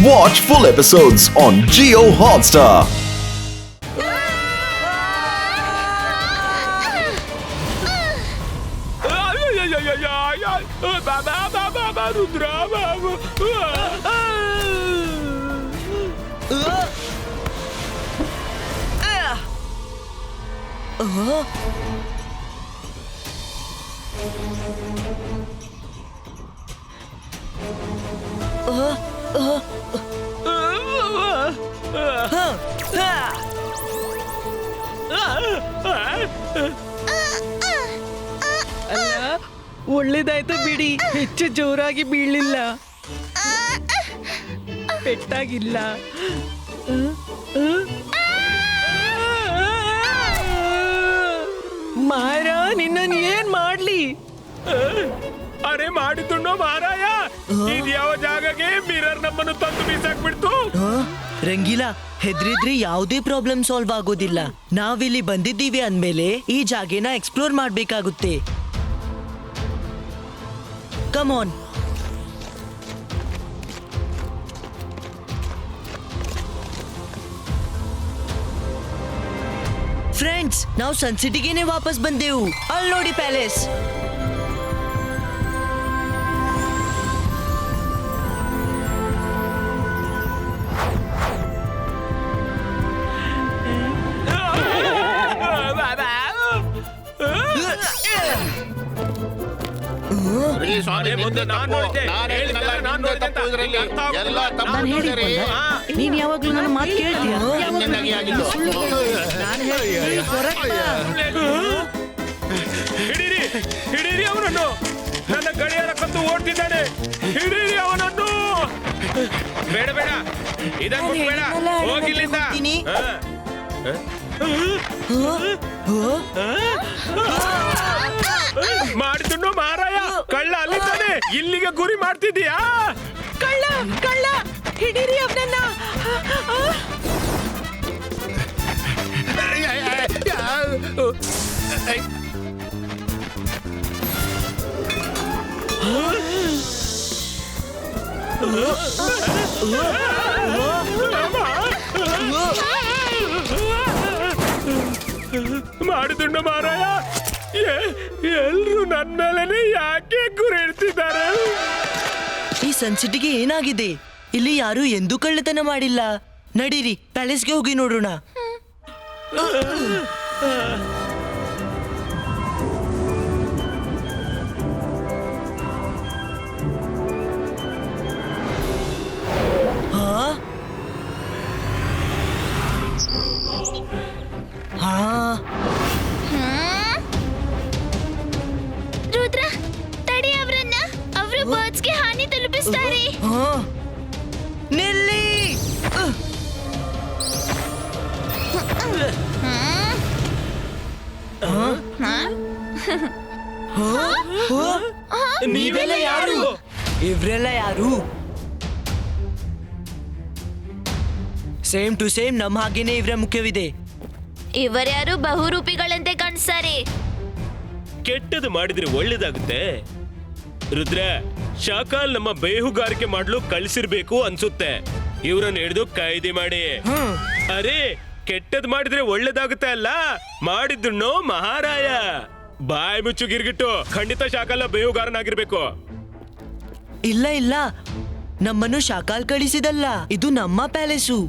Watch full episodes on Jio Hotstar. ಅಲ್ಲ ಒಳ್ಳೇದಾಯ್ತು ಬಿಡಿ, ಹೆಚ್ಚು ಜೋರಾಗಿ ಬೀಳಿಲ್ಲ, ಪೆಟ್ಟಾಗಿಲ್ಲ. ಮಾರ ನಿನ್ನನ್ ಏನ್ ಮಾಡ್ಲಿ? ಅರೆ ಮಾಡಿದ್ದುಣ್ಣೋ ಮಾರಾಯ, ಇದ್ಯಾವ ಜಾಗಕ್ಕೆ ಮಿರರ್ ನಮ್ಮನ್ನು ತಂದು ಬೀಸಾಕ್ಬಿಡ್ತು. ರಂಗೀಲಾ, ಹೆದ್ರಿದ್ರೆ ಯಾವುದೇ ಪ್ರಾಬ್ಲಮ್ ಸಾಲ್ವ್ ಆಗೋದಿಲ್ಲ. ನಾವಿಲ್ಲಿ ಬಂದಿದ್ದೀವಿ ಅಂದ್ಮೇಲೆ ಈ ಜಾಗನ ಎಕ್ಸ್ಪ್ಲೋರ್ ಮಾಡ್ಬೇಕಾಗುತ್ತೆ. Come on. ಫ್ರೆಂಡ್ಸ್, ನಾವು ಸನ್ಸಿಟಿಗೆನೆ ವಾಪಸ್ ಬಂದೆವು. ಅಲ್ಲಿ ನೋಡಿ ಪ್ಯಾಲೇಸ್. ನೀನ್ ಯಾವಾಗ್ಲೂ ನನ್ನ ಮಾತು ಕೇಳ್ತೀಯ? ಹಿಡೀರಿ ಹಿಡೀರಿ ಅವನನ್ನು, ನನ್ನ ಗಡಿಯಾರ ಕದ್ದು ಓಡ್ತಿದ್ದಾನೆ. ಹಿಡೀರಿ ಅವನನ್ನು. ಬೇಡ ಬೇಡ, ಇದನ್ನು ಬೇಡ, ಹೋಗಿಲ್ಲಿಂದ. ಮಾಡಿದ್ದು ಮಾರಾಯ, ಕಳ್ಳ ಅಲ್ಲಿದ್ದಾನೆ. ಇಲ್ಲಿಗೆ ಗುರಿ ಮಾಡ್ತಿದ್ದೀಯಾ? ಕಳ್ಳ ಕಳ್ಳ, ಹಿಡೀರಿ ಅವನನ್ನ. ಮಾಡಿದುಂಡ ಮಾರಾಯ, ಎಲ್ರು ನನ್ ಮೇಲೆನೆ ಯಾಕೆ ಗುರಿ ಇಡ್ತಿದ್ದಾರೆ? ಈ ಸನ್ಸಿಟಿಗೆ ಏನಾಗಿದೆ? ಇಲ್ಲಿ ಯಾರು ಎಂದೂ ಕಳ್ಳತನ ಮಾಡಿಲ್ಲ. ನಡೀರಿ, ಪ್ಯಾಲೇಸ್ಗೆ ಹೋಗಿ ನೋಡೋಣ. ರುದ್ರ, ತಡಿ ಅವರನ್ನ. ಅವರು ಬರ್ಡ್ಸ್ಗೆ ಹಾನಿ ತಲುಪಿಸ್ತಾರೆ. ನಿಲ್ಲಿ! ನೀವೆಲ್ಲ ಯಾರು? ಇವ್ರೆಲ್ಲ ಯಾರು? ಸೇಮ್ ಟು ಸೇಮ್ ನಮ್ಮ ಹಾಗೇನೆ ಇವ್ರ ಮುಖ್ಯವಿದೆ. ಇವರ್ಯಾರು ಬಹುರೂಪಿಗಳಂತೆ ಕಾಣಿಸ್ತಾರೆ. ಕೆಟ್ಟದು ಮಾಡಿದ್ರೆ ಒಳ್ಳೇದಾಗುತ್ತೆ. ರುದ್ರ, ಶಾಕಾಲ್ ನಮ್ಮ ಬೇಹುಗಾರಿಕೆ ಮಾಡಲು ಕಳಿಸಿರ್ಬೇಕು ಅನ್ಸುತ್ತೆ. ಇವ್ರನ್ನ ಹಿಡಿದು ಕಾಯ್ದೆ ಮಾಡಿ. ಅರೆ, ಕೆಟ್ಟದ್ ಮಾಡಿದ್ರೆ ಒಳ್ಳೇದಾಗುತ್ತೆ ಅಲ್ಲ, ಮಾಡಿದ್ದುಣ್ಣೋ ಮಹಾರಾಯ. ಬಾಯ್ ಮುಚ್ಚು ಗಿರ್ಗಿಟ್ಟು, ಖಂಡಿತ ಶಾಕಾಲ ಬೇಹುಗಾರನಾಗಿರ್ಬೇಕು. ಇಲ್ಲ ಇಲ್ಲ, ನಮ್ಮನ್ನು ಶಾಕಾಲ್ ಕಳಿಸಿದಲ್ಲ, ಇದು ನಮ್ಮ ಪ್ಯಾಲೇಸು.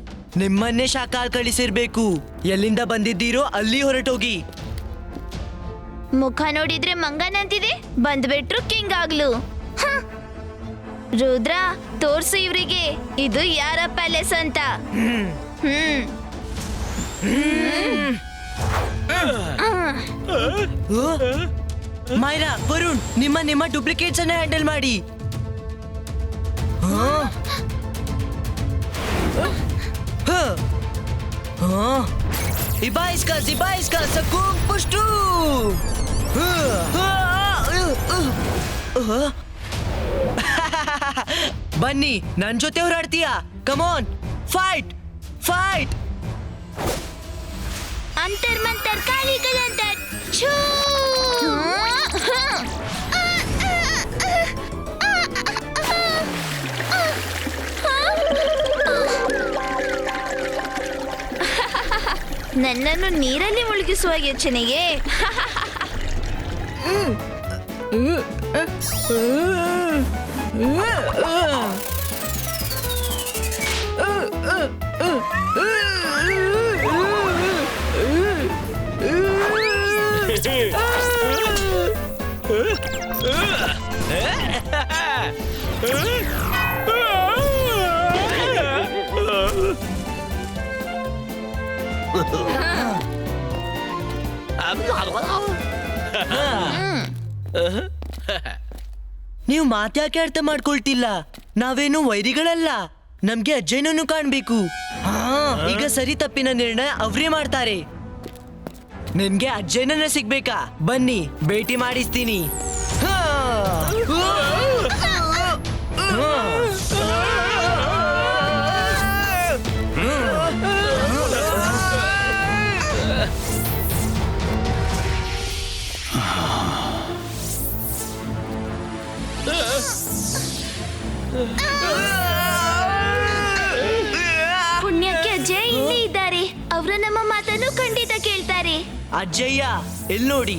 ನಿಮ್ಮನ್ನೇ ಶಾಕಾಲ್ ಕಳಿಸಿರ್ಬೇಕು. ಎಲ್ಲಿಂದ ಬಂದಿದ್ದೀರೋ ಅಲ್ಲಿ ಹೊರಟೋಗಿ. ಮುಖ ನೋಡಿದ್ರೆ ಮಂಗನಂತಿದೆ, ಬಂದ್ಬಿಟ್ರು ಕಿಂಗ್ ಆಗ್ಲು. ರುದ್ರ, ತೋರ್ಸು ಇವ್ರಿಗೆ ಇದು ಯಾರ ಪ್ಯಾಲೇಸ್ ಅಂತ. ಮೈರಾ, ವರುಣ್, ನಿಮ್ಮ ಡೂಪ್ಲಿಕೇಟ್ಸ್ ಅನ್ನ ಹ್ಯಾಂಡಲ್ ಮಾಡಿ. Ibaiska, Sakung Pushtu! ಬನ್ನಿ, ನನ್ ಜೊತೆ ಹೋರಾಡ್ತೀಯಾ? Come on, fight fight! ಅಂತರ್ಮಂತರ್ ಕಾಲಿಗಳಂತರ್ ಛೂ! ನನ್ನನ್ನು ನೀರಲ್ಲಿ ಮುಳುಗಿಸುವ ಯೋಚನೆಗೆ ನೀವು ಮಾತ್ಯಾಕೆ ಅರ್ಥ ಮಾಡ್ಕೊಳ್ತಿಲ್ಲ? ನಾವೇನು ವೈರಿಗಳಲ್ಲ, ನಮ್ಗೆ ಅಜ್ಜಯ್ಯನನ್ನು ಕಾಣ್ಬೇಕು. ಈಗ ಸರಿ ತಪ್ಪಿನ ನಿರ್ಣಯ ಅವ್ರೇ ಮಾಡ್ತಾರೆ. ನಿನ್ಗೆ ಅಜ್ಜಯ್ಯನನ್ನ ಸಿಗ್ಬೇಕಾ? ಬನ್ನಿ ಭೇಟಿ ಮಾಡಿಸ್ತೀನಿ. ಪುಣ್ಯಕ್ಕೆ ಅಜ್ಜಯ್ಯ ಇಲ್ಲಿ ಇದ್ದಾರೆ. ಅವರು ನಮ್ಮ ಮಾತನ್ನು ಖಂಡಿತ ಕೇಳ್ತಾರೆ. ಅಜ್ಜಯ್ಯ ಎಲ್ ನೋಡಿ,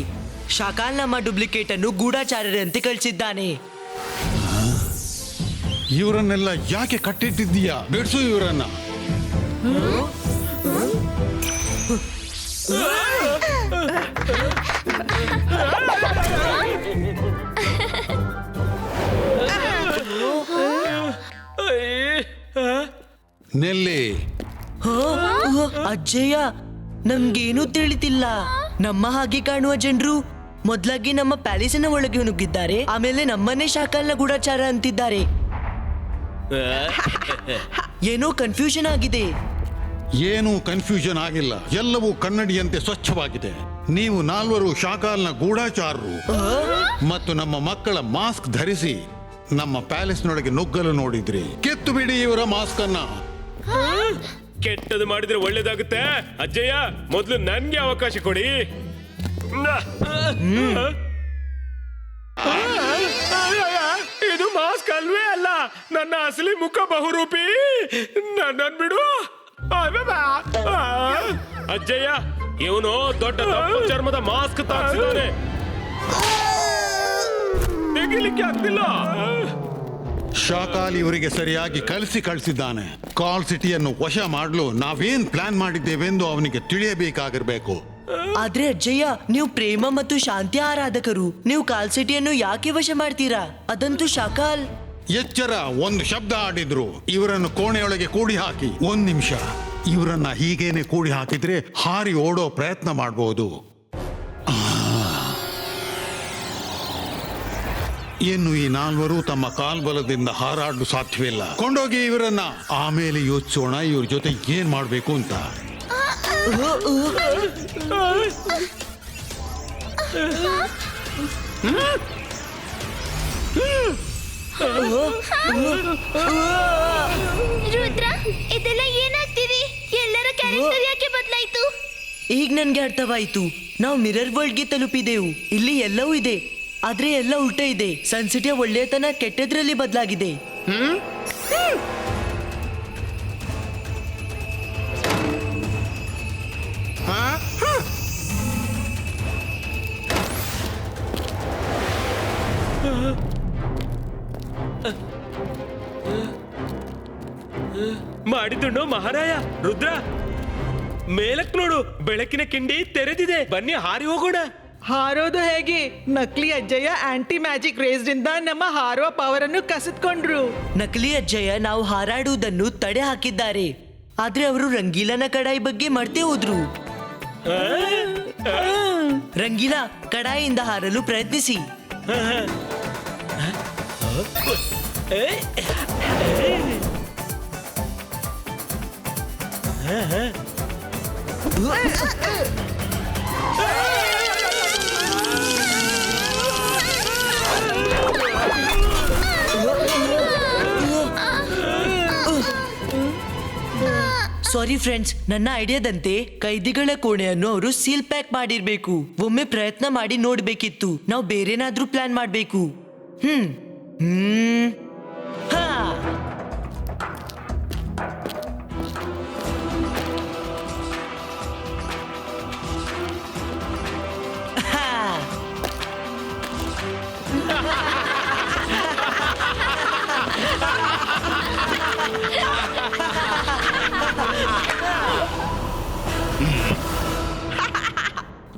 ಶಾಕಾಲ್ ನಮ್ಮ ಡೂಪ್ಲಿಕೇಟ್ ಅನ್ನು ಗೂಢಾಚಾರ್ಯರಂತೆ ಕಳಿಸಿದ್ದಾನೆ. ಇವರನ್ನೆಲ್ಲ ಯಾಕೆ ಕಟ್ಟಿಟ್ಟಿದ್ದೀಯಾ? ಬಿಡಿಸು ಇವರನ್ನ. ನೆಲ್ಲಿ ಅಜ್ಜಯ್ಯ, ನಮ್ಗೇನೂ ತಿಳಿತಿಲ್ಲ. ನಮ್ಮ ಹಾಗೆ ಕಾಣುವ ಜನರು ಮೊದ್ಲಾಗಿ ನಮ್ಮ ಪ್ಯಾಲೇಸಿನ ಒಳಗೆ ನುಗ್ಗಿದ್ದಾರೆ, ಆಮೇಲೆ ನಮ್ಮನ್ನೇ ಶಾಕಾಲ್ನ ಗೂಢಾಚಾರ ಅಂತಿದ್ದಾರೆ. ಏನೋ ಕನ್ಫ್ಯೂಷನ್ ಆಗಿದೆ. ಏನೂ ಕನ್ಫ್ಯೂಷನ್ ಆಗಿಲ್ಲ, ಎಲ್ಲವೂ ಕನ್ನಡಿಯಂತೆ ಸ್ವಚ್ಛವಾಗಿದೆ. ನೀವು ನಾಲ್ವರು ಶಾಕಾಲ್ನ ಗೂಢಾಚಾರರು ಮತ್ತು ನಮ್ಮ ಮಕ್ಕಳ ಮಾಸ್ಕ್ ಧರಿಸಿ ನಮ್ಮ ಪ್ಯಾಲೇಸ್ನೊಳಗೆ ನುಗ್ಗಲು ನೋಡಿದ್ರಿ. ಕಿತ್ತು ಬಿಡಿ ಇವರ ಮಾಸ್ಕ್ ಅನ್ನ. ಕೆಟ್ಟದು ಮಾಡಿದ್ರೆ ಒಳ್ಳೇದಾಗುತ್ತೆ. ಅಜ್ಜಯ್ಯ, ಮೊದಲು ನನ್ಗೆ ಅವಕಾಶ ಕೊಡಿ. ಇದು ಮಾಸ್ಕ್ ಅಲ್ವೇ ಅಲ್ಲ, ನನ್ನ ಅಸಲಿ ಮುಖ ಬಹುರೂಪಿ. ನನ್ನನ್ ಬಿಡು. ಅಜ್ಜಯ್ಯ, ಇವನು ದೊಡ್ಡ ದಪ್ಪ ಚರ್ಮದ ಮಾಸ್ಕ್ ತಾಕ್ಸಿದ್ದಾನೆ. ತೆಗಿಲಿಕ್ಕೆ ಆಗ್ತಿಲ್ಲ. ಶಾಕಾಲ್ ಇವರಿಗೆ ಸರಿಯಾಗಿ ಕಳಿಸಿದ್ದಾನೆ. ಕಾಲ್ ಸಿಟಿಯನ್ನು ವಶ ಮಾಡಲು ನಾವೇನ್ ಪ್ಲಾನ್ ಮಾಡಿದ್ದೇವೆಂದು ಅವನಿಗೆ ತಿಳಿಯಬೇಕಾಗಿರ್ಬೇಕು. ಆದ್ರೆ ಅಜ್ಜಯ್ಯ, ನೀವು ಪ್ರೇಮ ಮತ್ತು ಶಾಂತಿ ಆರಾಧಕರು, ನೀವು ಕಾಲ್ ಸಿಟಿಯನ್ನು ಯಾಕೆ ವಶ ಮಾಡ್ತೀರಾ? ಅದಂತೂ ಶಾಕಾಲ್. ಎಚ್ಚರ, ಒಂದು ಶಬ್ದ ಆಡಿದ್ರು. ಇವರನ್ನು ಕೋಣೆಯೊಳಗೆ ಕೂಡಿ ಹಾಕಿ. 1 ನಿಮಿಷ. ಇವರನ್ನ ಹೀಗೇನೆ ಕೂಡಿ ಹಾಕಿದ್ರೆ ಹಾರಿ ಓಡೋ ಪ್ರಯತ್ನ ಮಾಡಬಹುದು. ಇನ್ನು ಈ ನಾಲ್ವರು ತಮ್ಮ ಕಾಲ್ಬಲದಿಂದ ಹಾರಾಡಲು ಸಾಧ್ಯವಿಲ್ಲ. ಕೊಂಡೋಗಿ ಇವರನ್ನ, ಆಮೇಲೆ ಯೋಚಿಸೋಣ ಇವ್ರ ಜೊತೆ ಏನ್ ಮಾಡ್ಬೇಕು ಅಂತ. ರುದ್ರ, ಇದೆಲ್ಲ ಏನಾಗ್ತಿದೆ? ಎಲ್ಲರ ಕ್ಯಾರೆಕ್ಟರ್ ಯಾಕೆ ಬದಲಾಯ್ತು? ಈಗ ನನ್ಗೆ ಅರ್ಥವಾಯ್ತು. ನಾವು ಮಿರರ್ ವರ್ಲ್ಡ್ಗೆ ತಲುಪಿದೆವು. ಇಲ್ಲಿ ಎಲ್ಲವೂ ಇದೆ, ಆದ್ರೆ ಎಲ್ಲ ಉಲ್ಟ ಇದೆ. ಸನ್ಸಿಟಿಯ ಒಳ್ಳೆಯತನ ಕೆಟ್ಟದ್ರಲ್ಲಿ ಬದಲಾಗಿದೆ. ಮಾಡಿದ್ದುಣ್ಣು ಮಹಾರಾಯ. ರುದ್ರ, ಮೇಲಕ್ ನೋಡು, ಬೆಳಕಿನ ಕಿಂಡಿ ತೆರೆದಿದೆ. ಬನ್ನಿ ಹಾರಿ ಹೋಗೋಣ. ಹಾರೋದು ಹೇಗೆ? ನಕಲಿ ಅಜ್ಜಯ್ಯ ಆಂಟಿ ಮ್ಯಾಜಿಕ್ ರೇಸ್ ದಿಂದ ನಮ್ಮ ಹಾರುವ ಪವರ್ ಅನ್ನು ಕಸಿದ್ಕೊಂಡ್ರು. ನಕಲಿ ಅಜ್ಜಯ್ಯ ನಾವು ಹಾರಾಡುವುದನ್ನು ತಡೆ ಹಾಕಿದ್ದಾರೆ, ಆದ್ರೆ ಅವರು ರಂಗೀಲನ ಕಡಾಯಿ ಬಗ್ಗೆ ಮರ್ತೇ ಹೋದ್ರು. ರಂಗೀಲಾ, ಕಡಾಯಿಯಿಂದ ಹಾರಲು ಪ್ರಯತ್ನಿಸಿ. ಸಾರಿ ಫ್ರೆಂಡ್ಸ್, ನನ್ನ ಐಡಿಯಾದಂತೆ ಕೈದಿಗಳ ಕೋಣೆಯನ್ನು ಅವರು ಸೀಲ್ ಪ್ಯಾಕ್ ಮಾಡಿರ್ಬೇಕು. ಒಮ್ಮೆ ಪ್ರಯತ್ನ ಮಾಡಿ ನೋಡ್ಬೇಕಿತ್ತು. ನಾವು ಬೇರೆನಾದ್ರೂ ಪ್ಲಾನ್ ಮಾಡ್ಬೇಕು. ಹಾ,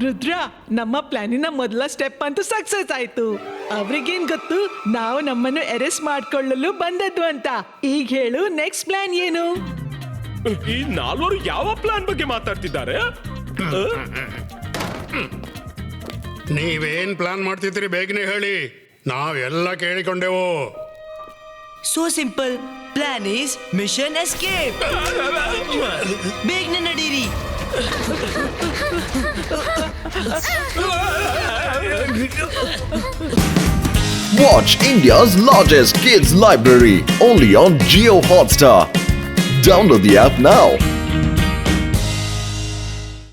ರುದ್ರ, ನಮ್ಮ ಪ್ಲಾನಿನ ಮೊದಲ ಸ್ಟೆಪ್ ಅಂತೂ ಸಕ್ಸಸ್ ಆಯ್ತು. ಅವ್ರಿಗೇನ್ ಗೊತ್ತು ನಾವು ನಮ್ಮನ್ನು ಅರೆಸ್ಟ್ ಮಾಡ್ಕೊಳ್ಳಲು ಬಂದದ್ದು ಅಂತ. ಈಗ ಹೇಳು, ನೆಕ್ಸ್ಟ್ ಪ್ಲಾನ್ ಏನು? ಈ ನಾಲ್ವರು ಯಾವ ಪ್ಲಾನ್ ಬಗ್ಗೆ ಮಾತಾಡ್ತಿದ್ದಾರೆ? ನೀವೇನ್ ಪ್ಲಾನ್ ಮಾಡ್ತಿದ್ದೀರಿ ಬೇಗನೆ ಹೇಳಿ, ನಾವೆಲ್ಲ ಕೇಳಿಕೊಂಡೆವು. So simple. Plan is mission escape. ಬೇಗನೆ ನಡೀರಿ. Watch India's largest kids library only on Geo Hotstar. Download the app now.